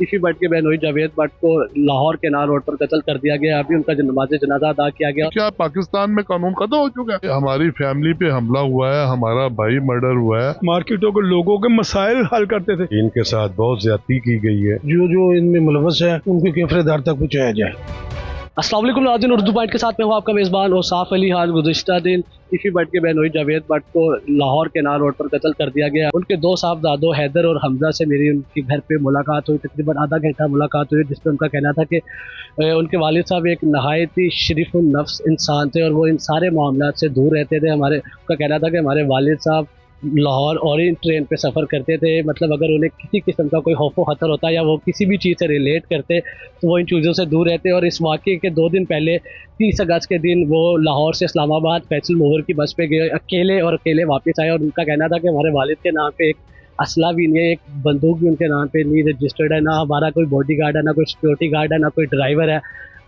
इसी भट्ट के बहनोई जावेद भट्ट को लाहौर केनाल रोड पर कत्ल कर दिया गया। अभी उनका नमाज जनाजा अदा किया गया। क्या पाकिस्तान में कानून खत्म हो चुका है? हमारी फैमिली पे हमला हुआ है, हमारा भाई मर्डर हुआ है। मार्केटों के लोगों के मसाइल हल करते थे। इनके साथ बहुत ज्यादती की गई है। जो इनमें मुलवस है उनके कैफरेदार तक पहुँचाया जाए। अस्सलाम वालेकुम नाज़रीन, उर्दू पॉइंट के साथ मैं हूँ आपका मेज़बान औसाफ अली। हाल गुज़िश्ता दिन इसी भट्ट के बहनोई जावेद भट्ट को लाहौर केनाल रोड पर कत्ल कर दिया गया। उनके दो साहबजादों हैदर और हमजा से मेरी उनके घर पे मुलाकात हुई। तकरीबन आधा घंटा मुलाकात हुई, जिसमें उनका कहना था कि उनके वालिद साहब एक नहायत ही शरीफुन नफ्स इंसान थे और वो इन सारे मामलात से दूर रहते थे। उनका कहना था कि हमारे वालिद साहब लाहौर ओरिएंट ट्रेन पे सफ़र करते थे। मतलब अगर उन्हें किसी किस्म का कोई खौफ खतर होता या वो किसी भी चीज़ से रिलेट करते तो वो इन चीज़ों से दूर रहते। और इस वाक़े के 2 दिन पहले 30 अगस्त के दिन वो लाहौर से इस्लामाबाद फैसल मोहर की बस पे गए अकेले वापस आए। और उनका कहना था कि हमारे वालिद के नाम पे एक असला भी नहीं है, एक बंदूक भी उनके नाम पे नहीं रजिस्टर्ड है, ना हमारा कोई बॉडी गार्ड है, ना कोई सिक्योरिटी गार्ड है, ना कोई ड्राइवर है।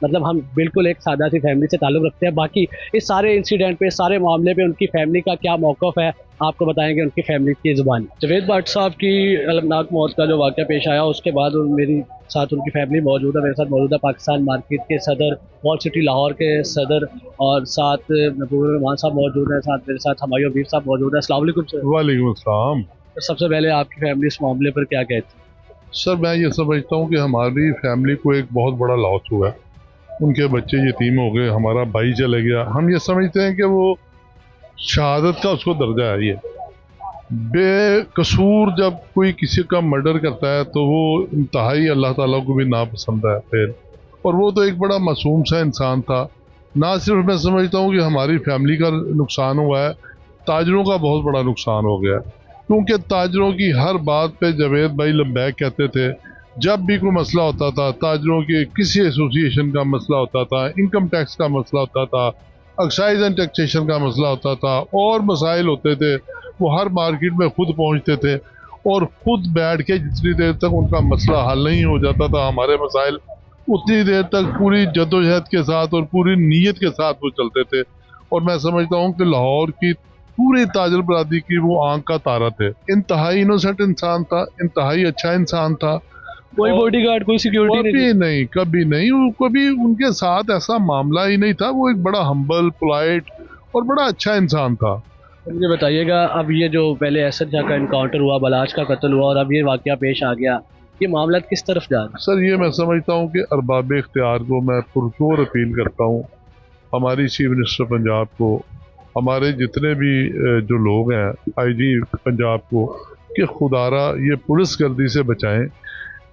मतलब हम बिल्कुल एक सादा सी फैमिली से ताल्लुक़ रखते हैं। बाकी इस सारे इंसिडेंट पे, सारे मामले पे उनकी फैमिली का क्या मौक़िफ़ है, आपको बताएंगे उनकी फैमिली की ज़ुबान। जावेद भट्ट साहब की अलमनाक मौत का जो वाक़या पेश आया, उसके बाद मेरी साथ उनकी फैमिली मौजूद है। मेरे साथ मौजूद है पाकिस्तान मार्केट के सदर, वॉल सिटी लाहौर के सदर, और साथ महबूब रहमान साहब मौजूद है। साथ मेरे साथ हमायूं हबीब साहब मौजूद है। अस्सलाम वालेकुम सर। वालेकुम अस्सलाम। तो सबसे पहले आपकी फैमिली इस मामले पर क्या कहती है? सर, मैं ये समझता हूँ कि हमारी फैमिली को एक बहुत बड़ा लॉस हुआ है। उनके बच्चे यतीम हो गए, हमारा भाई चले गया। हम ये समझते हैं कि वो शहादत का उसको दर्जा है। ये बेकसूर जब कोई किसी का मर्डर करता है तो वो इंतहाई अल्लाह ताला को भी नापसंद है फिर। और वो तो एक बड़ा मासूम सा इंसान था। ना सिर्फ मैं समझता हूँ कि हमारी फैमिली का नुकसान हुआ है, ताजरों का बहुत बड़ा नुकसान हो गया। क्योंकि ताजरों की हर बात पे जावेद भाई लब्बैक कहते थे। जब भी कोई मसला होता था, ताजरों के किसी एसोसिएशन का मसला होता था, इनकम टैक्स का मसला होता था, एक्साइज एंड टैक्सेशन का मसला होता था, और मसाइल होते थे, वो हर मार्केट में खुद पहुंचते थे और खुद बैठ के जितनी देर तक उनका मसला हल नहीं हो जाता था हमारे मसाइल, उतनी देर तक पूरी जद्दोजहद के साथ और पूरी नीयत के साथ वो चलते थे। और मैं समझता हूँ कि लाहौर की पूरी ताजर बरादरी की वो आंख का तारा थे। इंतहाई इनोसेंट इंसान था, इंतहाई अच्छा इंसान था। कोई बॉडीगार्ड, कोई सिक्योरिटी नहीं, कभी नहीं, कभी उनके साथ ऐसा मामला ही नहीं था। वो एक बड़ा हम्बल, पोलाइट और बड़ा अच्छा इंसान था। मुझे बताइएगा, अब ये जो पहले असद शाह का इनकाउंटर हुआ, बलाच का कत्ल हुआ और अब ये वाकया पेश आ गया, ये मामला किस तरफ जा रहा है? सर, ये मैं समझता हूँ कि अरबाब इख्तियार को मैं पुरजोर अपील करता हूँ, हमारी चीफ मिनिस्टर पंजाब को, हमारे जितने भी जो लोग हैं, IG पंजाब को, कि खुदारा ये पुलिस गर्दी से बचाएं।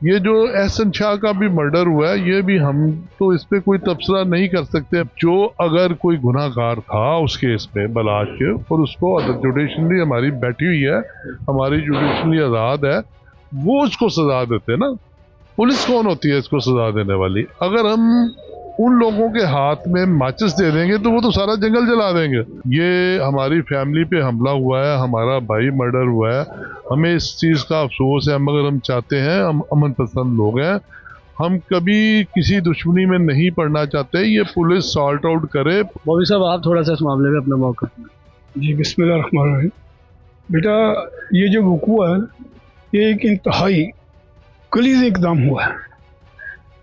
ये जो एहसन शाह का भी मर्डर हुआ है, ये भी हम तो इस पे कोई तबसरा नहीं कर सकते। जो अगर कोई गुनाहगार था उस केस में बलाच के, और उसको जुडिशली हमारी बैठी हुई है, हमारी जुडिशली आज़ाद है, वो उसको सजा देते ना। पुलिस कौन होती है इसको सजा देने वाली? अगर हम उन लोगों के हाथ में माचिस दे देंगे तो वो तो सारा जंगल जला देंगे। ये हमारी फैमिली पे हमला हुआ है, हमारा भाई मर्डर हुआ है, हमें इस चीज़ का अफसोस है। मगर हम चाहते हैं, हम अमन पसंद लोग हैं, हम कभी किसी दुश्मनी में नहीं पड़ना चाहते। ये पुलिस सॉल्ट आउट करे। मौलवी साहब, आप थोड़ा सा इस मामले में अपना मौका। जी, बिस्मिल्लाहिर्रहमानिर्रहीम। बेटा, ये जो वक़ूआ है ये एक इंतहाई गलीज़ इक़दाम हुआ है।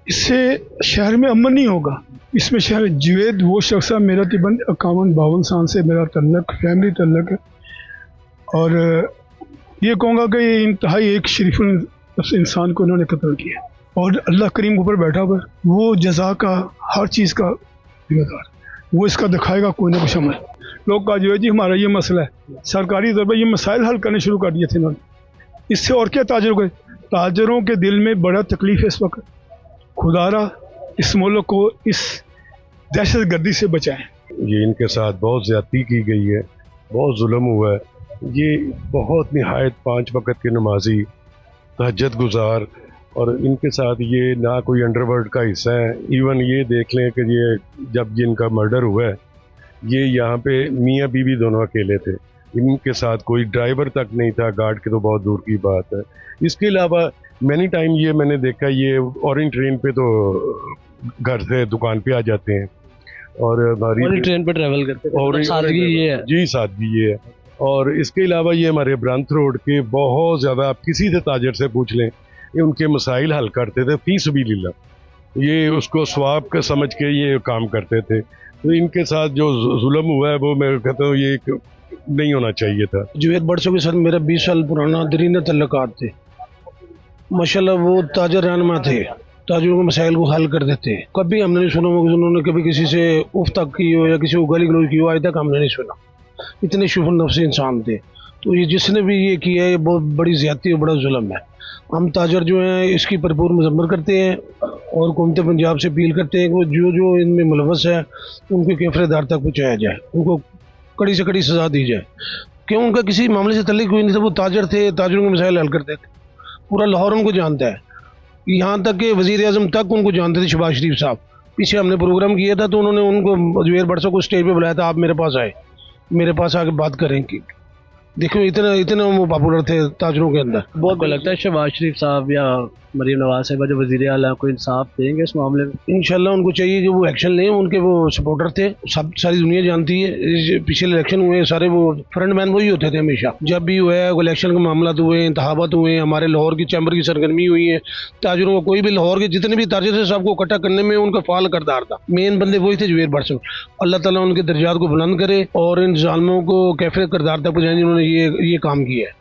इससे शहर में अमन नहीं होगा। इसमें शहर जावेद वो शख्स है, मेरा तकरीबन 51-52 साल से मेरा तल्लक, फैमिली तल्लक है। और ये कहूँगा कि ये इंतहाई एक शरीफ इंसान को इन्होंने कत्ल किया और अल्लाह करीम ऊपर बैठा हुआ, वो जज़ा का, हर चीज़ का जिम्मेदार, वो इसका दिखाएगा कोई ना कुछ अमल। लोग कहा जावेद जी हमारा ये मसला है, सरकारी तौर पर ये मसाइल हल करने शुरू कर दिए थे इन्होंने। इससे और क्या ताजरों के दिल में बड़ा तकलीफ है इस वक्त। खुदारा इस मुल्क को इस दहशत गर्दी से बचाएं। ये इनके साथ बहुत ज्यादती की गई है, बहुत जुल्म हुआ है। ये बहुत निहायत 5 वक्त के नमाजी, तहज्जुद गुजार, और इनके साथ ये ना कोई अंडरवर्ल्ड का हिस्सा है। इवन ये देख लें कि ये जब इनका मर्डर हुआ है, ये यहाँ पे मियाँ बीवी दोनों अकेले थे, इनके साथ कोई ड्राइवर तक नहीं था, गार्ड के तो बहुत दूर की बात है। इसके अलावा मैनी टाइम ये मैंने देखा, ये ओरिएंट ट्रेन पे तो घर से दुकान पे आ जाते हैं और हमारी ट्रेन पे ट्रैवल करते हैं। और सादगी ये है जी, सादगी ये है। और इसके अलावा ये हमारे ब्रांथ रोड के बहुत ज़्यादा, आप किसी से ताजर से पूछ लें, ये उनके मसाइल हल करते थे फी सबीलिल्लाह। ये उसको सवाब का समझ के ये काम करते थे। तो इनके साथ जो जुल्म हुआ है वो मैं कहता हूँ ये नहीं होना चाहिए था। जुवेद बड़सों के साथ मेरा 20 साल पुराना दरीन तल्लुकात थे। माशाल्लाह वो ताजर रहनुमा थे, ताजरों के मसाइल को हल कर देते। कभी हमने नहीं सुना कि उन्होंने कभी किसी से उफ तक की हो या किसी को गाली गलौज की हो, आज तक हमने नहीं सुना। इतने शुफर नफ्स इंसान थे। तो ये जिसने भी ये किया है ये बहुत बड़ी ज्यादती और बड़ा जुल्म है। हम ताजर जो हैं इसकी भरपूर मजम्मत करते हैं और हुकूमत पंजाब से अपील करते हैं कि जो जो इनमें मुलवस है उनको कैफरेदार तक पहुँचाया जाए, उनको कड़ी से कड़ी सजा दी जाए। क्यों उनका किसी मामले से तल्लीक हुई नहीं था, वो ताजर थे, ताजरों के मसाइल हल करते थे। पूरा लाहौर उनको जानता है, यहाँ तक कि वज़ीर आज़म तक उनको जानते थे। शहबाज शरीफ साहब, पीछे हमने प्रोग्राम किया था तो उन्होंने उनको जुवेर बड़सों को स्टेज पे बुलाया था, आप मेरे पास आए, मेरे पास आके बात करें कि देखो इतना इतना वो पॉपुलर थे ताजरों के अंदर। बहुत लगता है शहबाज शरीफ साहब या मरीम नवाज साहिबा जो वज़ीर आला को इंसाफ देंगे इस मामले में? इंशाल्लाह उनको चाहिए कि वो एक्शन लें। उनके वो सपोर्टर थे, सब सारी दुनिया जानती है। पिछले इलेक्शन हुए सारे वो फ्रंट मैन वही होते थे हमेशा। जब भी हुआ है इलेक्शन के मामला हुए, इंतखाबात हुए, हमारे लाहौर की चैम्बर की सरगर्मी हुई है, ताजरों को कोई भी लाहौर के जितने भी ताजर थे सबको इकट्ठा करने में उनका फाल करदार था। मेन बंदे वही थे जुवेर बड़सों। अल्लाह ताला उनके दर्जात को बुलंद करे और इन जालिमों को कैफियत करदार तक पहुँचाएं जिन्होंने ये काम किया है।